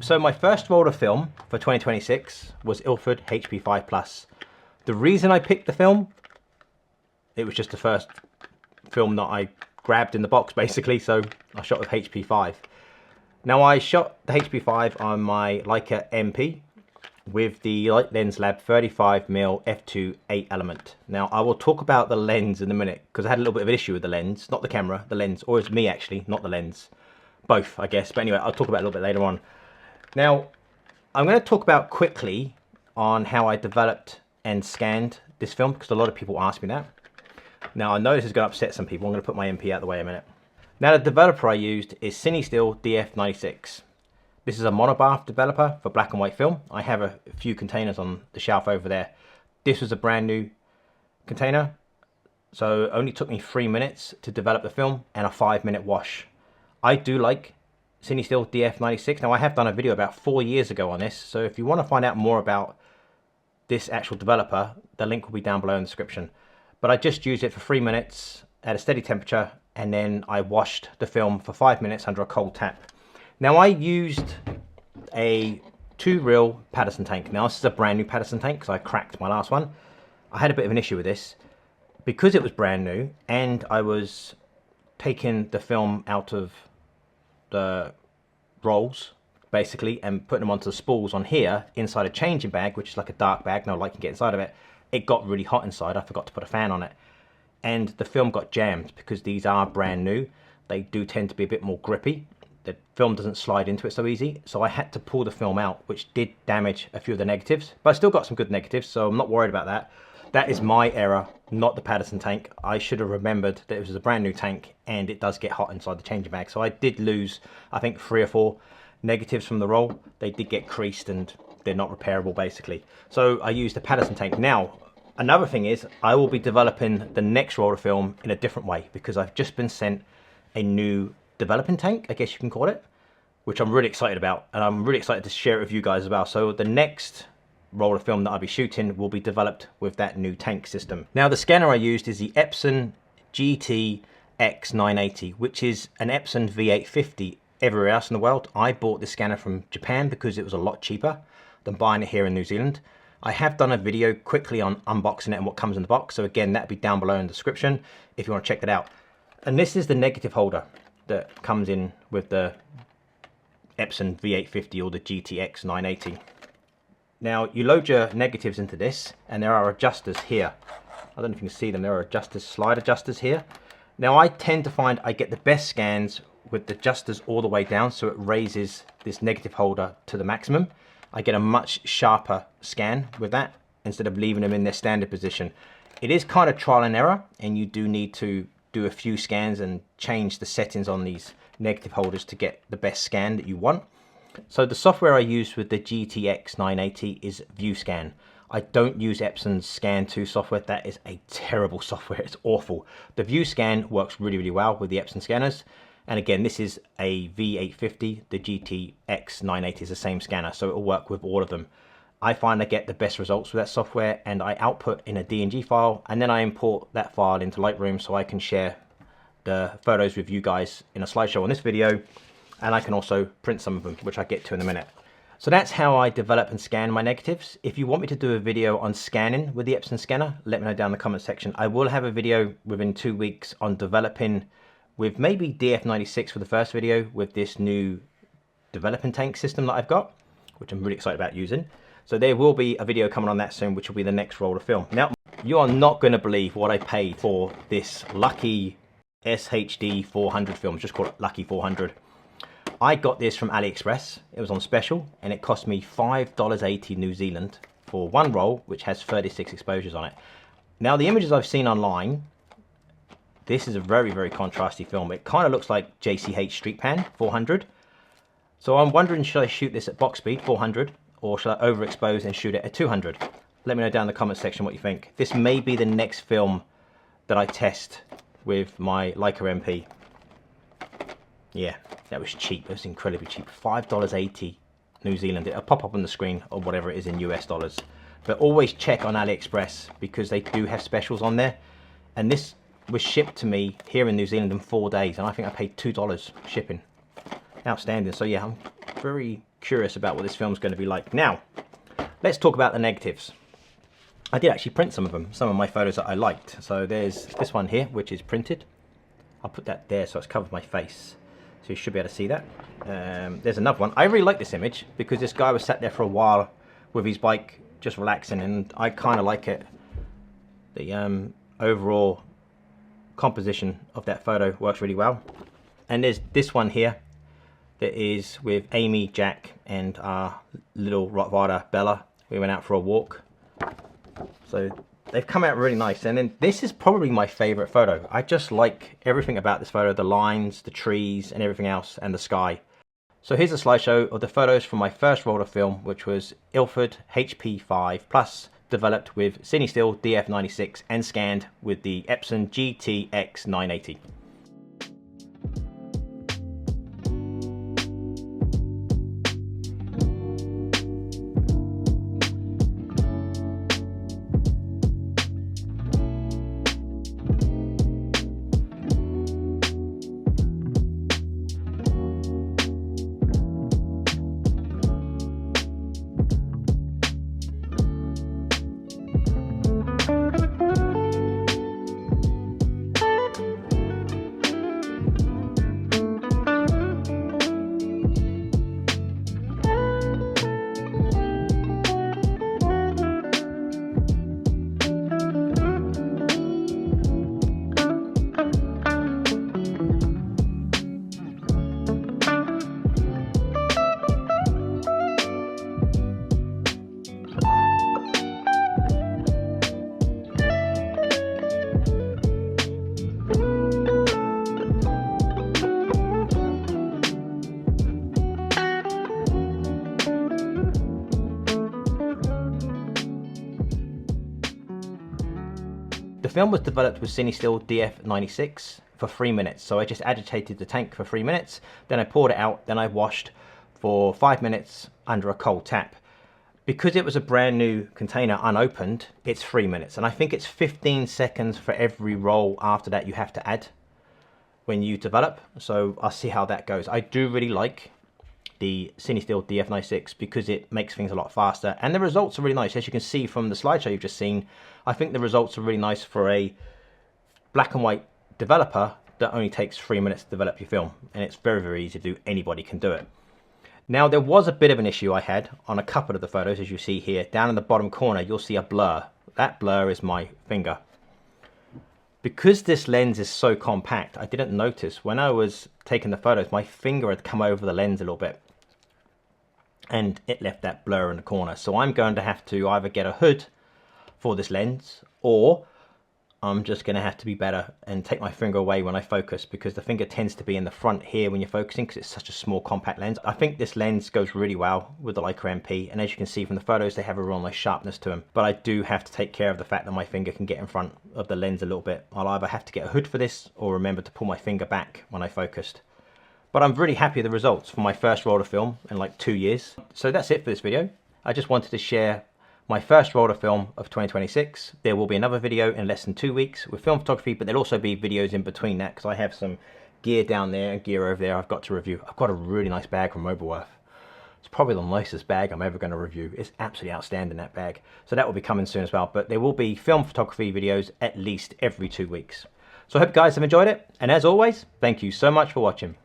So my first roll of film for 2026 was Ilford HP5+. The reason I picked the film, it was just the first film that I grabbed in the box basically, so I shot with HP5. Now I shot the HP5 on my Leica MP with the Light Lens Lab 35mm f2 8 element. Now I will talk about the lens in a minute because I had a little bit of an issue with the lens, not the camera, the lens, or it's me actually, not the lens. Both, I guess, but anyway, I'll talk about it a little bit later on. Now, I'm going to talk about quickly on how I developed and scanned this film because a lot of people ask me that. Now, I know this is going to upset some people. I'm going to put my MP out of the way a minute. Now, the developer I used is CineStill DF96. This is a monobath developer for black and white film. I have a few containers on the shelf over there. This was a brand new container, so it only took me 3 minutes to develop the film and a 5-minute wash. I do like CineStill DF96. Now I have done a video about 4 years ago on this, so if you want to find out more about this actual developer, the link will be down below in the description. But I just used it for 3 minutes at a steady temperature, and then I washed the film for 5 minutes under a cold tap. Now I used a 2-reel Patterson tank. Now this is a brand new Patterson tank because I cracked my last one. I had a bit of an issue with this because it was brand new and I was taking the film out of the rolls basically and putting them onto the spools on here inside a changing bag, which is like a dark bag, no light can get inside of it. It got really hot inside. I forgot to put a fan on it and the film got jammed because these are brand new. They do tend to be a bit more grippy. The film doesn't slide into it so easy, so I had to pull the film out, which did damage a few of the negatives, but I still got some good negatives, so I'm not worried about that. That is my error, not the Patterson tank. I should have remembered that it was a brand new tank and it does get hot inside the changing bag. So I did lose, I think, 3 or 4 negatives from the roll. They did get creased and they're not repairable basically. So I used the Patterson tank. Now, another thing is I will be developing the next roll of film in a different way because I've just been sent a new developing tank, I guess you can call it, which I'm really excited about. And I'm really excited to share it with you guys as well. So the next roll of film that I'll be shooting will be developed with that new tank system. Now the scanner I used is the Epson GTX980, which is an Epson V850 everywhere else in the world. I bought this scanner from Japan because it was a lot cheaper than buying it here in New Zealand. I have done a video quickly on unboxing it and what comes in the box, so again that'll be down below in the description if you want to check that out. And this is the negative holder that comes in with the Epson V850 or the GTX980. Now you load your negatives into this and there are adjusters here. I don't know if you can see them, there are adjusters, slide adjusters here. Now I tend to find I get the best scans with the adjusters all the way down, so it raises this negative holder to the maximum. I get a much sharper scan with that instead of leaving them in their standard position. It is kind of trial and error and you do need to do a few scans and change the settings on these negative holders to get the best scan that you want. So the software I use with the GTX 980 is ViewScan. I don't use Epson's Scan 2 software. That is a terrible software. It's awful. The ViewScan works really, really well with the Epson scanners. And again, this is a V850. The GTX 980 is the same scanner, so it will work with all of them. I find I get the best results with that software, and I output in a DNG file, and then I import that file into Lightroom so I can share the photos with you guys in a slideshow on this video. And I can also print some of them, which I'll get to in a minute. So that's how I develop and scan my negatives. If you want me to do a video on scanning with the Epson scanner, let me know down in the comment section. I will have a video within 2 weeks on developing with maybe DF96 for the first video with this new developing tank system that I've got, which I'm really excited about using. So there will be a video coming on that soon, which will be the next roll of film. Now, you are not going to believe what I paid for this Lucky SHD 400 film. Just call it Lucky 400. I got this from AliExpress. It was on special and it cost me $5.80 New Zealand for one roll, which has 36 exposures on it. Now the images I've seen online, this is a very, very contrasty film. It kind of looks like JCH Street Pan 400. So I'm wondering, should I shoot this at box speed 400 or should I overexpose and shoot it at 200? Let me know down in the comment section what you think. This may be the next film that I test with my Leica MP. Yeah, that was cheap. It was incredibly cheap. $5.80 New Zealand. It'll pop up on the screen or whatever it is in US dollars. But always check on AliExpress because they do have specials on there. And this was shipped to me here in New Zealand in 4 days. And I think I paid $2 shipping. Outstanding. So yeah, I'm very curious about what this film's going to be like. Now, let's talk about the negatives. I did actually print some of them, some of my photos that I liked. So there's this one here, which is printed. I'll put that there so it's covered my face. So you should be able to see that. There's another one. I really like this image because this guy was sat there for a while with his bike just relaxing, and I kind of like it. The overall composition of that photo works really well. And there's this one here that is with Amy, Jack, and our little Rottweiler Bella. We went out for a walk. So they've come out really nice. And then this is probably my favorite photo. I just like everything about this photo, the lines, the trees, and everything else, and the sky. So here's a slideshow of the photos from my first roll of film, which was Ilford HP5 Plus, developed with CineStill DF96 and scanned with the Epson GTX980. The film was developed with CineStill DF96 for 3 minutes. So I just agitated the tank for 3 minutes, then I poured it out, then I washed for 5 minutes under a cold tap. Because it was a brand new container unopened, it's 3 minutes. And I think it's 15 seconds for every roll after that you have to add when you develop. So I'll see how that goes. I do really like the CineStill DF96 because it makes things a lot faster, and the results are really nice. As you can see from the slideshow you've just seen, I think the results are really nice for a black and white developer that only takes 3 minutes to develop your film, and it's very, very easy to do. Anybody can do it. Now, there was a bit of an issue I had on a couple of the photos. As you see here, down in the bottom corner you'll see a blur. That blur is my finger. Because this lens is so compact, I didn't notice when I was taking the photos my finger had come over the lens a little bit, and it left that blur in the corner. So I'm going to have to either get a hood for this lens, or I'm just going to have to be better and take my finger away when I focus, because the finger tends to be in the front here when you're focusing because it's such a small compact lens. I think this lens goes really well with the Leica MP, and as you can see from the photos, they have a real nice sharpness to them. But I do have to take care of the fact that my finger can get in front of the lens a little bit. I'll either have to get a hood for this or remember to pull my finger back when I focused. But I'm really happy with the results for my first roll of film in like 2 years. So that's it for this video. I just wanted to share my first roll of film of 2026. There will be another video in less than 2 weeks with film photography, but there'll also be videos in between that because I have some gear down there and gear over there I've got to review. I've got a really nice bag from Mobileworth. It's probably the nicest bag I'm ever going to review. It's absolutely outstanding, that bag. So that will be coming soon as well. But there will be film photography videos at least every 2 weeks. So I hope you guys have enjoyed it. And as always, thank you so much for watching.